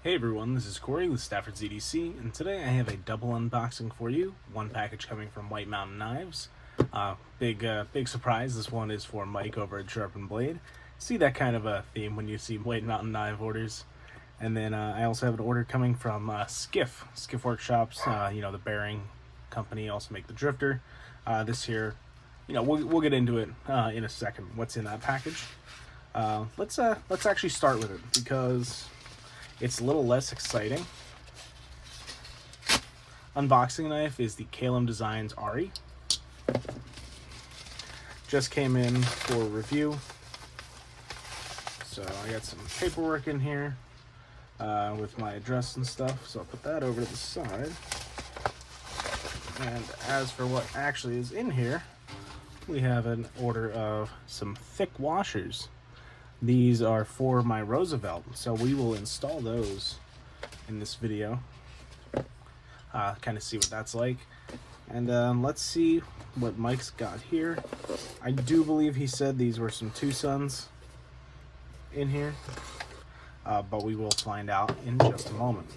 Hey everyone, this is Corey with Stafford's EDC, and today I have a double unboxing for you. One package coming from White Mountain Knives. Big surprise, this one is for Mike over at Sharpen Blade. See that kind of a theme when you see White Mountain Knife orders. And then I also have an order coming from Skiff Workshops, the bearing company, also make the drifter. This here, we'll get into it in a second, what's in that package. Let's actually start with it, because it's a little less exciting. Unboxing knife is the Kalem Designs Ari. Just came in for review. So I got some paperwork in here with my address and stuff. So I'll put that over to the side. And as for what actually is in here, we have an order of some thick washers. These are for my Roosevelt, so we will install those in this video. Kind of see what that's like. And let's see what Mike's got here. I do believe he said these were some Tucsons in here, but we will find out in just a moment.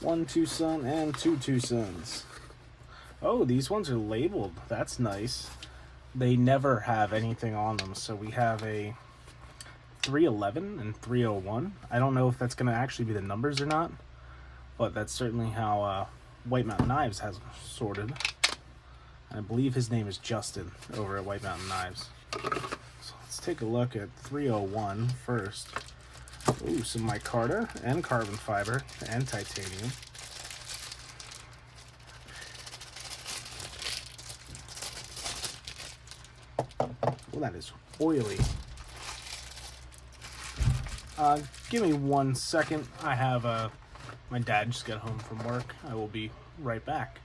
One Tucson and two Tucsons. Oh, these ones are labeled. That's nice. They never have anything on them, so we have a 311 and 301. I don't know if that's going to actually be the numbers or not, but that's certainly how White Mountain Knives has them sorted. And I believe his name is Justin over at White Mountain Knives. So let's take a look at 301 first. Ooh, some micarta and carbon fiber and titanium. Well, that is oily. Give me 1 second. I have my dad just got home from work. I will be right back.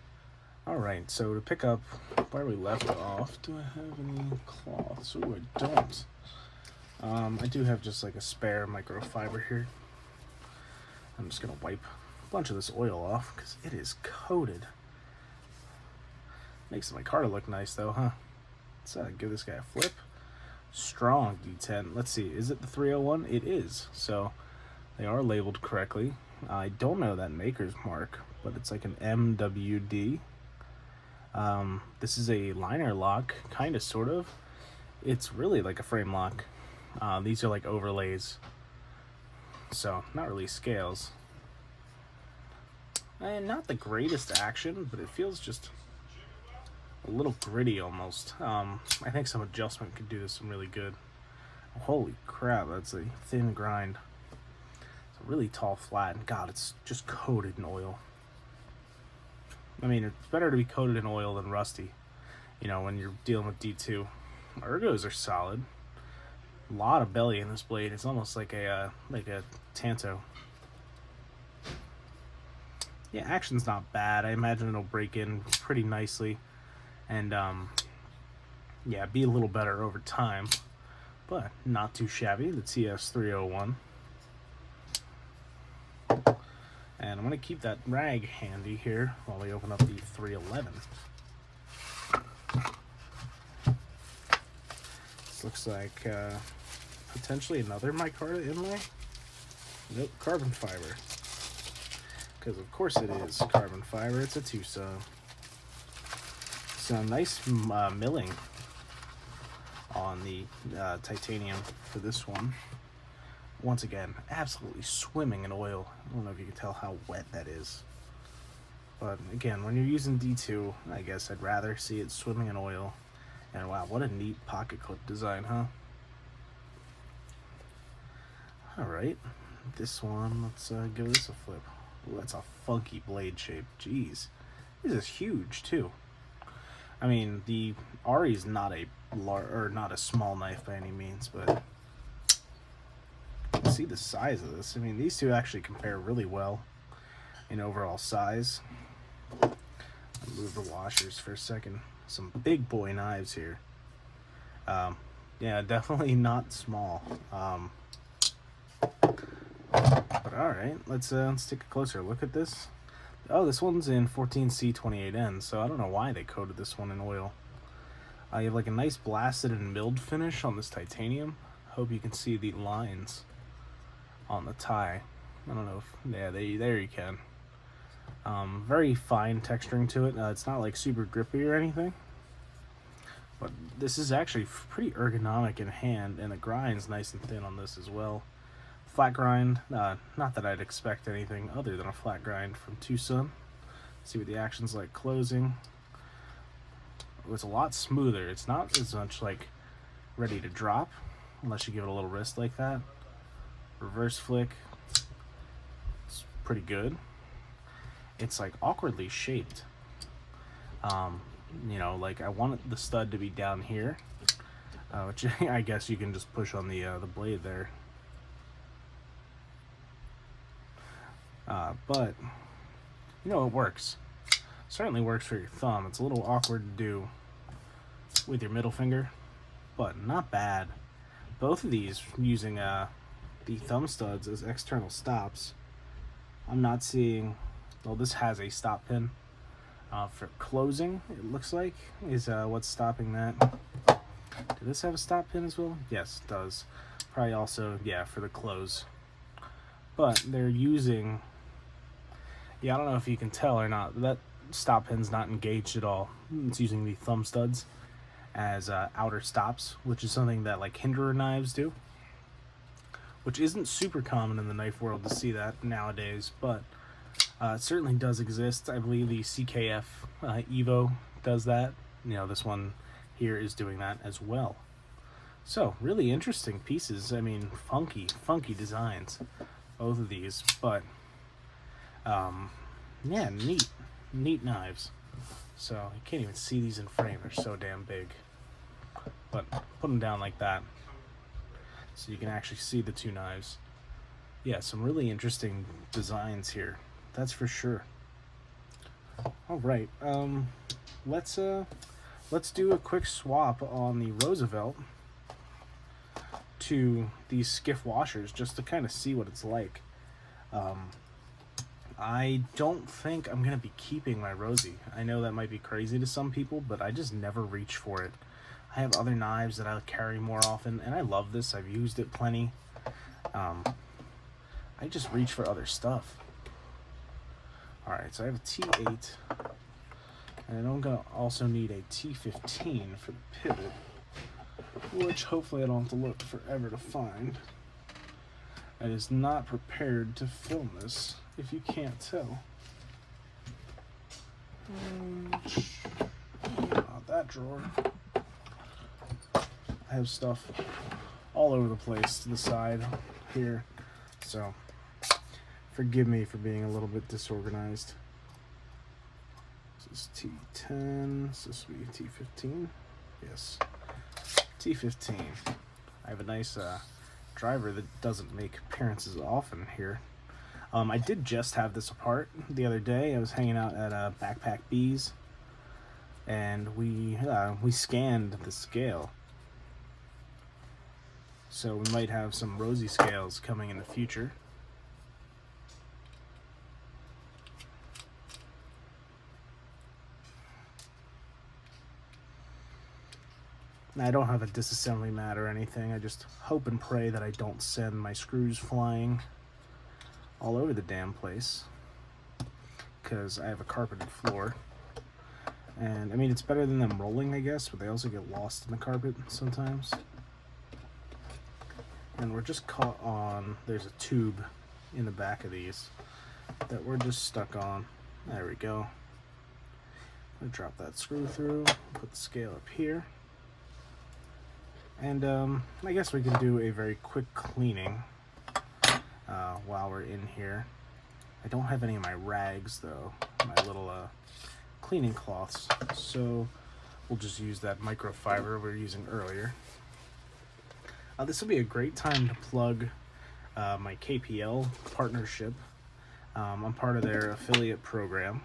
Alright, so to pick up where we left off, do I have any cloths? Ooh, I don't. I do have just like a spare microfiber here. I'm just going to wipe a bunch of this oil off because it is coated. Makes my car look nice though, huh? Let's give this guy a flip. Strong D10. Let's see, is it the 301? It is. So they are labeled correctly. I don't know that maker's mark, but it's like an MWD. This is a liner lock, kind of, sort of. It's really like a frame lock. These are like overlays, so not really scales. And not the greatest action, but it feels just a little gritty almost. I think some adjustment could do this really good. Holy crap, that's a thin grind. It's a really tall flat, and God, it's just coated in oil. I mean, it's better to be coated in oil than rusty, when you're dealing with D2. Ergos are solid. A lot of belly in this blade. It's almost like a Tanto. Yeah, action's not bad. I imagine it'll break in pretty nicely. And, yeah, be a little better over time, but not too shabby. The TS301. And I'm going to keep that rag handy here while we open up the 311. This looks like potentially another micarta inlay. Nope, carbon fiber. Because of course it is carbon fiber. It's a Tucson. So nice milling on the titanium for this one. Once again, absolutely swimming in oil. I don't know if you can tell how wet that is. But again, when you're using D2, I guess I'd rather see it swimming in oil. And wow, what a neat pocket clip design, huh? Alright, this one, let's give this a flip. Ooh, that's a funky blade shape. Jeez. This is huge, too. I mean, the Ari is not a small knife by any means, but you can see the size of this. I mean, these two actually compare really well in overall size. I'll move the washers for a second. Some big boy knives here. Yeah, definitely not small. But all right, let's take a closer look at this. Oh, this one's in 14C28N, so I don't know why they coated this one in oil. You have like a nice blasted and milled finish on this titanium. Hope you can see the lines. on the tie. I don't know if, yeah, there you can. Very fine texturing to it. It's not like super grippy or anything, but this is actually pretty ergonomic in hand, and the grind's nice and thin on this as well. Flat grind, not that I'd expect anything other than a flat grind from Tucson. See what the action's like closing. It's a lot smoother. It's not as much like ready to drop unless you give it a little wrist like that. Reverse flick, it's pretty good. It's like awkwardly shaped. You know, like I want the stud to be down here, which I guess you can just push on the blade there. But you know, it works. Certainly works for your thumb. It's a little awkward to do with your middle finger, but not bad. Both of these using the thumb studs as external stops. I'm not seeing, well, this has a stop pin for closing, it looks like, is what's stopping that. Does this have a stop pin as well? Yes, it does. Probably also, yeah, for the close. But they're using, yeah, I don't know if you can tell or not, but that stop pin's not engaged at all. It's using the thumb studs as outer stops, which is something that like hinderer knives do, which isn't super common in the knife world to see that nowadays, but it certainly does exist. I believe the CKF Evo does that. You know, this one here is doing that as well. So really interesting pieces. I mean, funky designs, both of these, but yeah, neat knives. So you can't even see these in frame, they're so damn big. But put them down like that so you can actually see the two knives. Yeah, some really interesting designs here, that's for sure. All right, let's do a quick swap on the Roosevelt to these Skiff washers just to kind of see what it's like. I don't think I'm gonna be keeping my Rosie. I know that might be crazy to some people, but I just never reach for it. I have other knives that I'll carry more often, and I love this. I've used it plenty. I just reach for other stuff. Alright, so I have a T8, and I'm gonna also need a T15 for the pivot, which hopefully I don't have to look forever to find. I is not prepared to film this, if you can't tell. Not that drawer. I have stuff all over the place to the side here, so forgive me for being a little bit disorganized. This is T10, is this be T15? Yes, T15. I have a nice driver that doesn't make appearances often here. I did just have this apart the other day. I was hanging out at Backpack Bees, and we scanned the scale. So we might have some Rosie scales coming in the future. And I don't have a disassembly mat or anything. I just hope and pray that I don't send my screws flying all over the damn place, because I have a carpeted floor. And I mean, it's better than them rolling, I guess, but they also get lost in the carpet sometimes. And we're just caught on, there's a tube in the back of these that we're just stuck on. There we go. I'm gonna drop that screw through, put the scale up here. And I guess we can do a very quick cleaning while we're in here. I don't have any of my rags though, my little cleaning cloths, so we'll just use that microfiber we were using earlier. This will be a great time to plug my KPL partnership. I'm part of their affiliate program,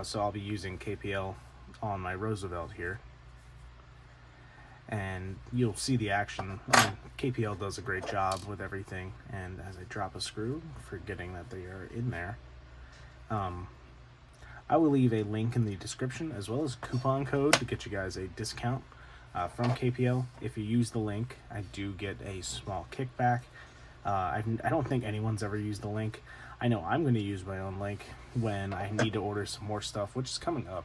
so I'll be using KPL on my Roosevelt here. And you'll see the action. I mean, KPL does a great job with everything, and as I drop a screw, forgetting that they are in there, I will leave a link in the description as well as a coupon code to get you guys a discount from KPL. If you use the link, I do get a small kickback, I don't think anyone's ever used the link. I know I'm going to use my own link when I need to order some more stuff, which is coming up.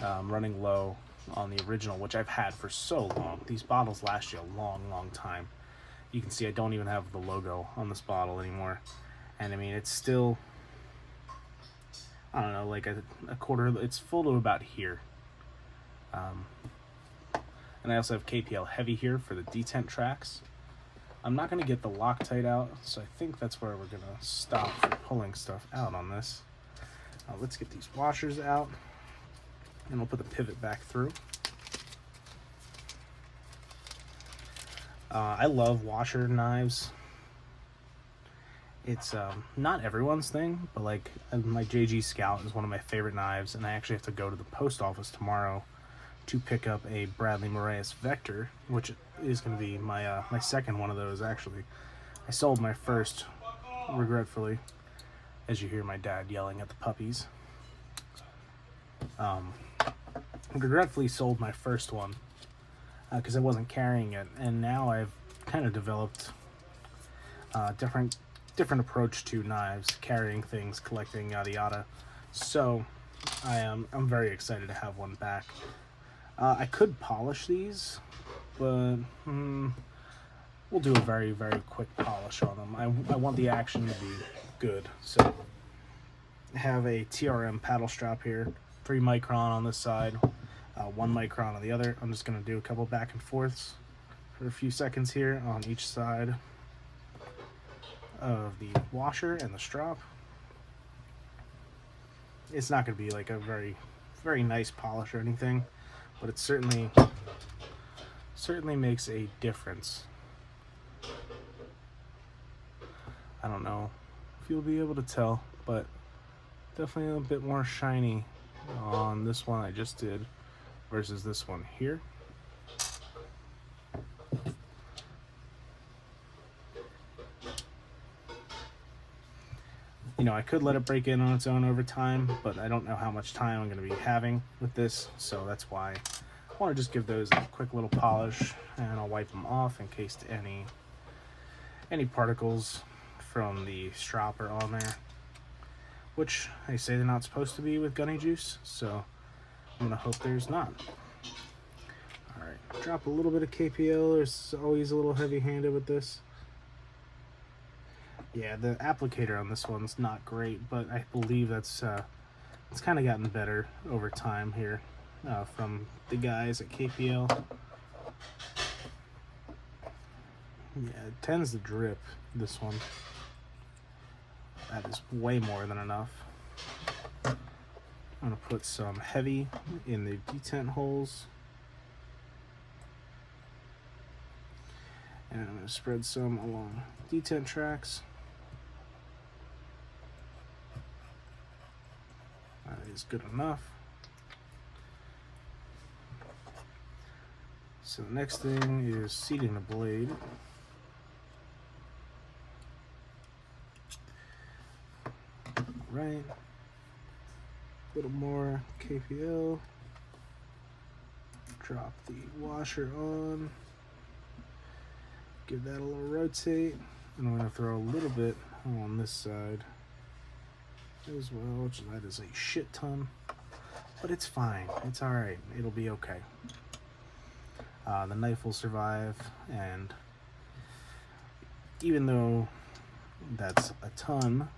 I'm running low on the original, which I've had for so long. These bottles last you a long, long time. You can see I don't even have the logo on this bottle anymore. And I mean, it's still, I don't know, like a quarter, it's full to about here. And I also have KPL Heavy here for the detent tracks. I'm not going to get the Loctite out, so I think that's where we're going to stop for pulling stuff out on this. Let's get these washers out, and we'll put the pivot back through. I love washer knives. It's not everyone's thing, but like my JG Scout is one of my favorite knives, and I actually have to go to the post office tomorrow to pick up a Bradley Moraes Vector, which is going to be my my second one of those, actually. I sold my first, regretfully, as you hear my dad yelling at the puppies. Regretfully sold my first one because I wasn't carrying it, and now I've kind of developed different approach to knives, carrying things, collecting, yada yada. So I'm very excited to have one back. I could polish these, but we'll do a very, very quick polish on them. I want the action to be good. So I have a TRM paddle strap here, 3 micron on this side, 1 micron on the other. I'm just going to do a couple back and forths for a few seconds here on each side of the washer and the strap. It's not going to be like a very, very nice polish or anything, but it certainly makes a difference. I don't know if you'll be able to tell, but definitely a bit more shiny on this one I just did versus this one here. You know, I could let it break in on its own over time, but I don't know how much time I'm going to be having with this, so that's why I want to just give those a quick little polish, and I'll wipe them off in case any particles from the strap are on there, which they say they're not supposed to be with gunny juice, so I'm going to hope there's not. Alright, drop a little bit of KPL. There's always a little heavy-handed with this. Yeah, the applicator on this one's not great, but I believe that's it's kind of gotten better over time here from the guys at KPL. Yeah, it tends to drip, this one. That is way more than enough. I'm going to put some heavy in the detent holes. And I'm going to spread some along detent tracks. That is good enough. So the next thing is seating the blade. Right. A little more KPL. Drop the washer on. Give that a little rotate. And I'm going to throw a little bit on this side as well, which that is a shit ton, but it's fine. It's all right. It'll be okay. The knife will survive, and even though that's a ton,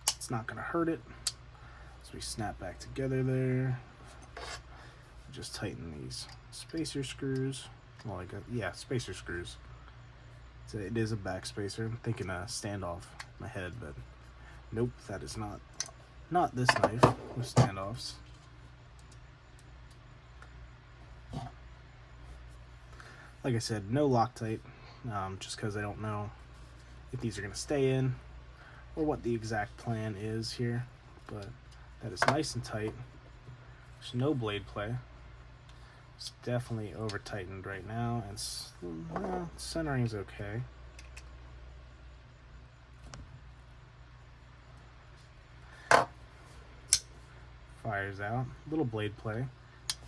it's not going to hurt it. So we snap back together there. Just tighten these spacer screws. Well, like spacer screws. So it is a back spacer. I'm thinking a standoff in my head, but nope, that is not this knife with standoffs. Like I said, no Loctite, just because I don't know if these are going to stay in or what the exact plan is here, but that is nice and tight. There's no blade play. It's definitely over tightened right now, and centering's okay. Fires out. Little blade play.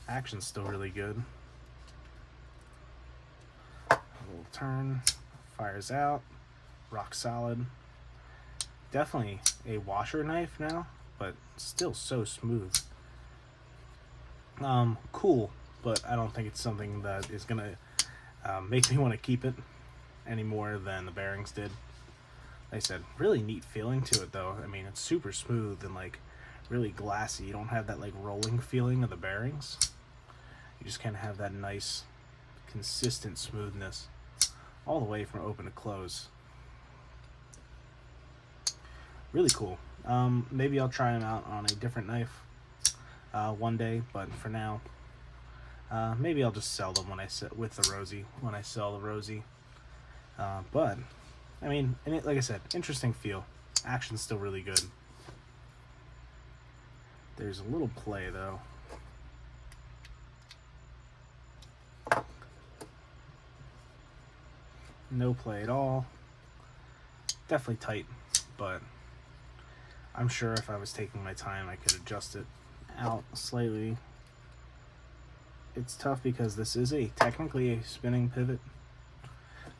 Action's still really good. A little turn. Fires out. rock solid. Definitely a washer knife now, but still so smooth. Cool, but I don't think it's something that is gonna make me want to keep it any more than the bearings did. Like I said, really neat feeling to it though. I mean, it's super smooth and like really glassy. You don't have that like rolling feeling of the bearings. You just kind of have that nice consistent smoothness all the way from open to close. Really cool. Maybe I'll try them out on a different knife one day, but for now, maybe I'll just sell them when I with the Rosie when I sell the Rosie. But I mean, and like I said, interesting feel. Action's still really good. There's a little play though. No play at all. Definitely tight, but I'm sure if I was taking my time I could adjust it out slightly. It's tough because this is technically a spinning pivot.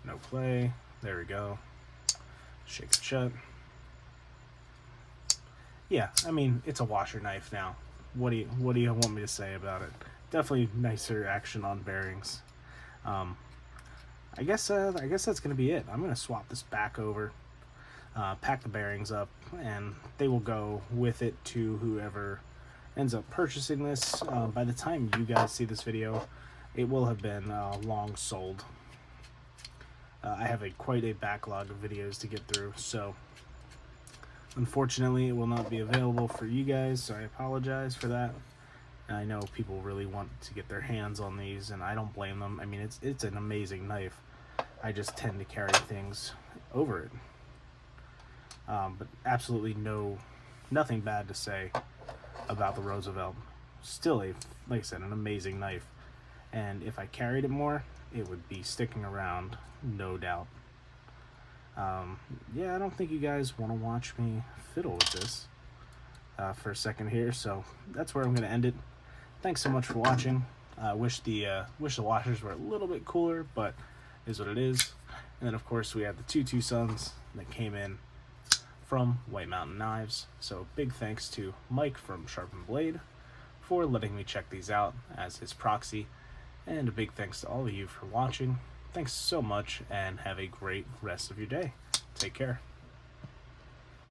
No play. There we go. Shake it shut. Yeah, I mean, it's a washer knife now. What do you want me to say about it? Definitely nicer action on bearings. I guess that's gonna be it. I'm gonna swap this back over, pack the bearings up, and they will go with it to whoever ends up purchasing this. By the time you guys see this video, it will have been long sold. I have quite a backlog of videos to get through, so unfortunately it will not be available for you guys, so I apologize for that. And I know people really want to get their hands on these, and I don't blame them. I mean, it's an amazing knife. I just tend to carry things over it. But absolutely nothing bad to say about the Roosevelt. Still like I said, an amazing knife. And if I carried it more, it would be sticking around, no doubt. Yeah, I don't think you guys want to watch me fiddle with this for a second here, so that's where I'm going to end it. Thanks so much for watching. Wish the washers were a little bit cooler, but it is what it is. And then of course we have the two Tucsons that came in from White Mountain Knives. So big thanks to Mike from Sharpened Blade for letting me check these out as his proxy. And a big thanks to all of you for watching. Thanks so much, and have a great rest of your day. Take care.